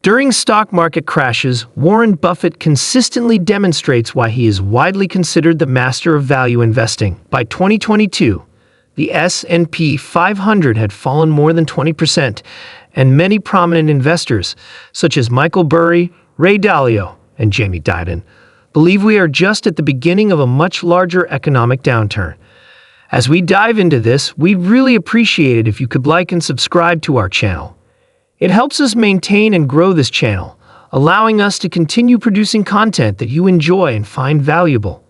During stock market crashes, Warren Buffett consistently demonstrates why he is widely considered the master of value investing. By 2022, the S&P 500 had fallen more than 20%, and many prominent investors, such as Michael Burry, Ray Dalio, and Jamie Dimon, believe we are just at the beginning of a much larger economic downturn. As we dive into this, we'd really appreciate it if you could like and subscribe to our channel. It helps us maintain and grow this channel, allowing us to continue producing content that you enjoy and find valuable.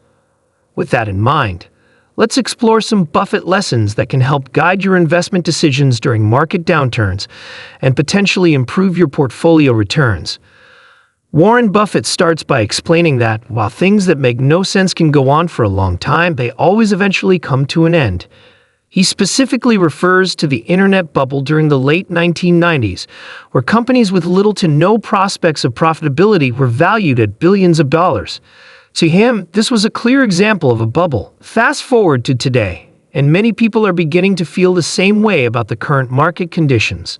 With that in mind, let's explore some Buffett lessons that can help guide your investment decisions during market downturns and potentially improve your portfolio returns. Warren Buffett starts by explaining that, while things that make no sense can go on for a long time, they always eventually come to an end. He specifically refers to the internet bubble during the late 1990s, where companies with little to no prospects of profitability were valued at billions of dollars. To him, this was a clear example of a bubble. Fast forward to today, and many people are beginning to feel the same way about the current market conditions.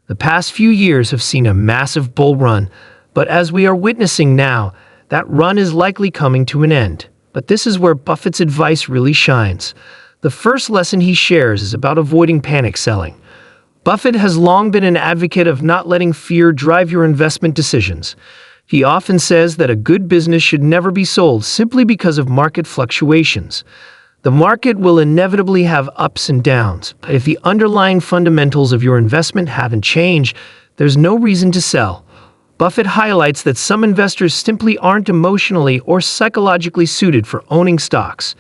The past few years have seen a massive bull run, but as we are witnessing now, that run is likely coming to an end. But this is where Buffett's advice really shines. The first lesson he shares is about avoiding panic selling. Buffett has long been an advocate of not letting fear drive your investment decisions. He often says that a good business should never be sold simply because of market fluctuations. The market will inevitably have ups and downs, but if the underlying fundamentals of your investment haven't changed, there's no reason to sell. Buffett highlights that some investors simply aren't emotionally or psychologically suited for owning stocks.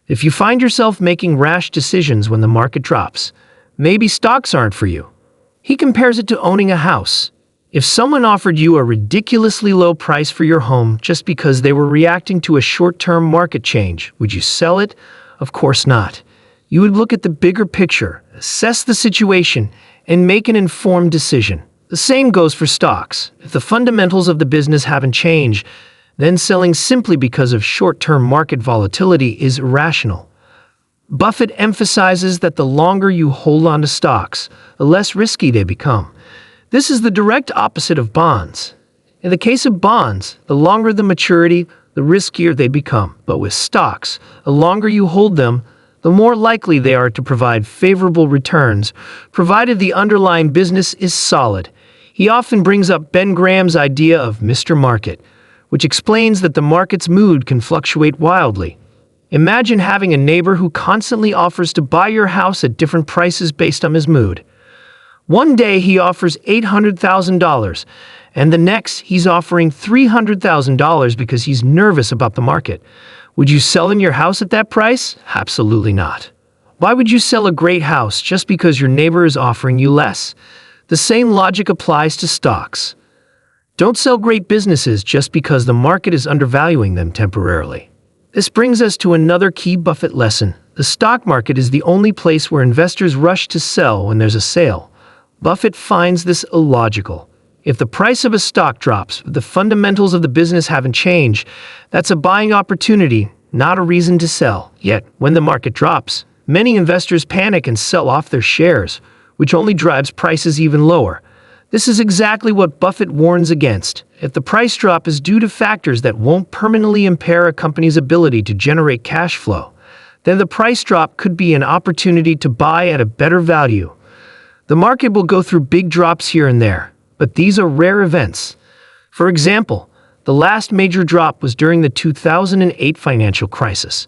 If you find yourself making rash decisions when the market drops, maybe stocks aren't for you. He compares it to owning a house. If someone offered you a ridiculously low price for your home just because they were reacting to a short-term market change, would you sell it? Of course not. You would look at the bigger picture, assess the situation, and make an informed decision. The same goes for stocks. If the fundamentals of the business haven't changed, then selling simply because of short-term market volatility is irrational. Buffett emphasizes that the longer you hold on to stocks, the less risky they become. This is the direct opposite of bonds. In the case of bonds, the longer the maturity, the riskier they become. But with stocks, the longer you hold them, the more likely they are to provide favorable returns, provided the underlying business is solid. He often brings up Ben Graham's idea of Mr. Market, which explains that the market's mood can fluctuate wildly. Imagine having a neighbor who constantly offers to buy your house at different prices based on his mood. One day he offers $800,000, and the next he's offering $300,000 because he's nervous about the market. Would you sell in your house at that price? Absolutely not. Why would you sell a great house just because your neighbor is offering you less? The same logic applies to stocks. Don't sell great businesses just because the market is undervaluing them temporarily. This brings us to another key Buffett lesson. The stock market is the only place where investors rush to sell when there's a sale. Buffett finds this illogical. If the price of a stock drops, but the fundamentals of the business haven't changed, that's a buying opportunity, not a reason to sell. Yet, when the market drops, many investors panic and sell off their shares, which only drives prices even lower. This is exactly what Buffett warns against. If the price drop is due to factors that won't permanently impair a company's ability to generate cash flow, then the price drop could be an opportunity to buy at a better value. The market will go through big drops here and there, but these are rare events. For example, the last major drop was during the 2008 financial crisis.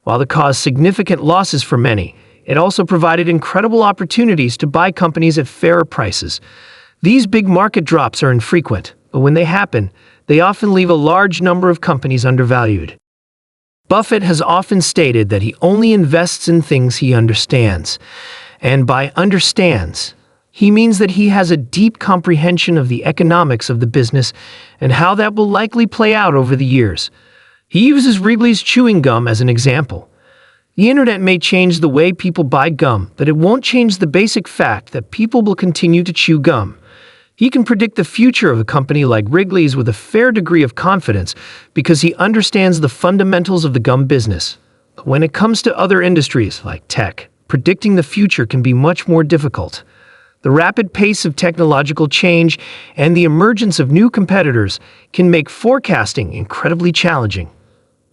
While it caused significant losses for many, it also provided incredible opportunities to buy companies at fairer prices. These big market drops are infrequent, but when they happen, they often leave a large number of companies undervalued. Buffett has often stated that he only invests in things he understands. And by understands, he means that he has a deep comprehension of the economics of the business and how that will likely play out over the years. He uses Wrigley's chewing gum as an example. The internet may change the way people buy gum, but it won't change the basic fact that people will continue to chew gum. He can predict the future of a company like Wrigley's with a fair degree of confidence because he understands the fundamentals of the gum business. But when it comes to other industries like tech, predicting the future can be much more difficult. The rapid pace of technological change and the emergence of new competitors can make forecasting incredibly challenging.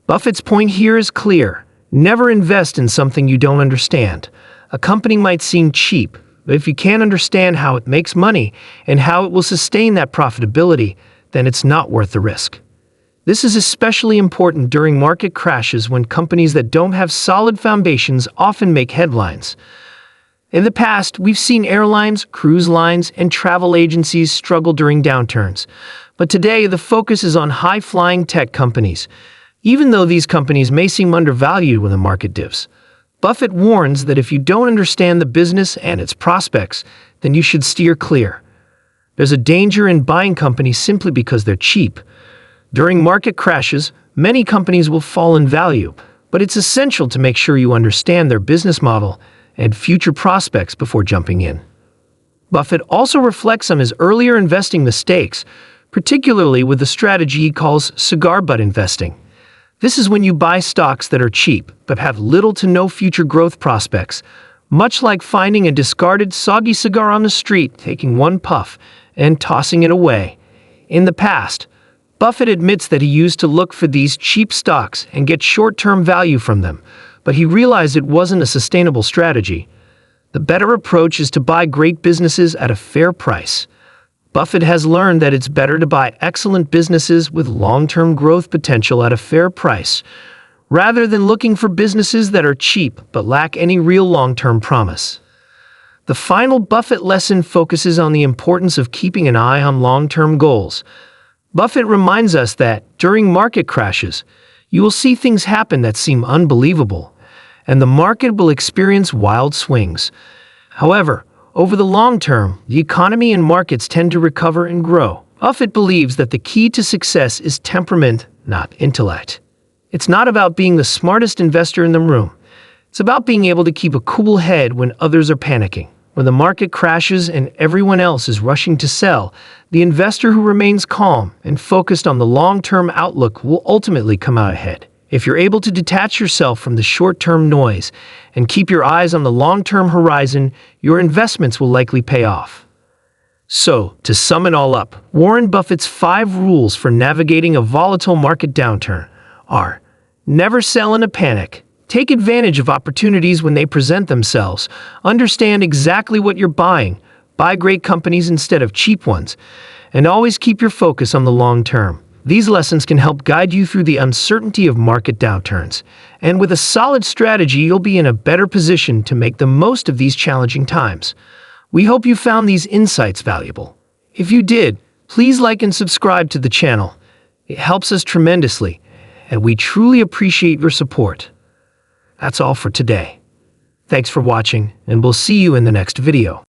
Buffett's point here is clear. Never invest in something you don't understand. A company might seem cheap, but if you can't understand how it makes money and how it will sustain that profitability, then it's not worth the risk. This is especially important during market crashes when companies that don't have solid foundations often make headlines. In the past, we've seen airlines, cruise lines, and travel agencies struggle during downturns. But today, the focus is on high-flying tech companies. Even though these companies may seem undervalued when the market dips, Buffett warns that if you don't understand the business and its prospects, then you should steer clear. There's a danger in buying companies simply because they're cheap. During market crashes, many companies will fall in value, but it's essential to make sure you understand their business model and future prospects before jumping in. Buffett also reflects on his earlier investing mistakes, particularly with the strategy he calls cigar butt investing. This is when you buy stocks that are cheap but have little to no future growth prospects, much like finding a discarded soggy cigar on the street, taking one puff, and tossing it away. In the past, Buffett admits that he used to look for these cheap stocks and get short-term value from them, but he realized it wasn't a sustainable strategy. The better approach is to buy great businesses at a fair price. Buffett has learned that it's better to buy excellent businesses with long-term growth potential at a fair price, rather than looking for businesses that are cheap but lack any real long-term promise. The final Buffett lesson focuses on the importance of keeping an eye on long-term goals. Buffett reminds us that, during market crashes, you will see things happen that seem unbelievable, and the market will experience wild swings. However, over the long term, the economy and markets tend to recover and grow. Buffett believes that the key to success is temperament, not intellect. It's not about being the smartest investor in the room. It's about being able to keep a cool head when others are panicking. When the market crashes and everyone else is rushing to sell, the investor who remains calm and focused on the long-term outlook will ultimately come out ahead. If you're able to detach yourself from the short-term noise and keep your eyes on the long-term horizon, your investments will likely pay off. So, to sum it all up, Warren Buffett's 5 rules for navigating a volatile market downturn are: never sell in a panic, take advantage of opportunities when they present themselves, understand exactly what you're buying, buy great companies instead of cheap ones, and always keep your focus on the long term. These lessons can help guide you through the uncertainty of market downturns, and with a solid strategy, you'll be in a better position to make the most of these challenging times. We hope you found these insights valuable. If you did, please like and subscribe to the channel. It helps us tremendously, and we truly appreciate your support. That's all for today. Thanks for watching, and we'll see you in the next video.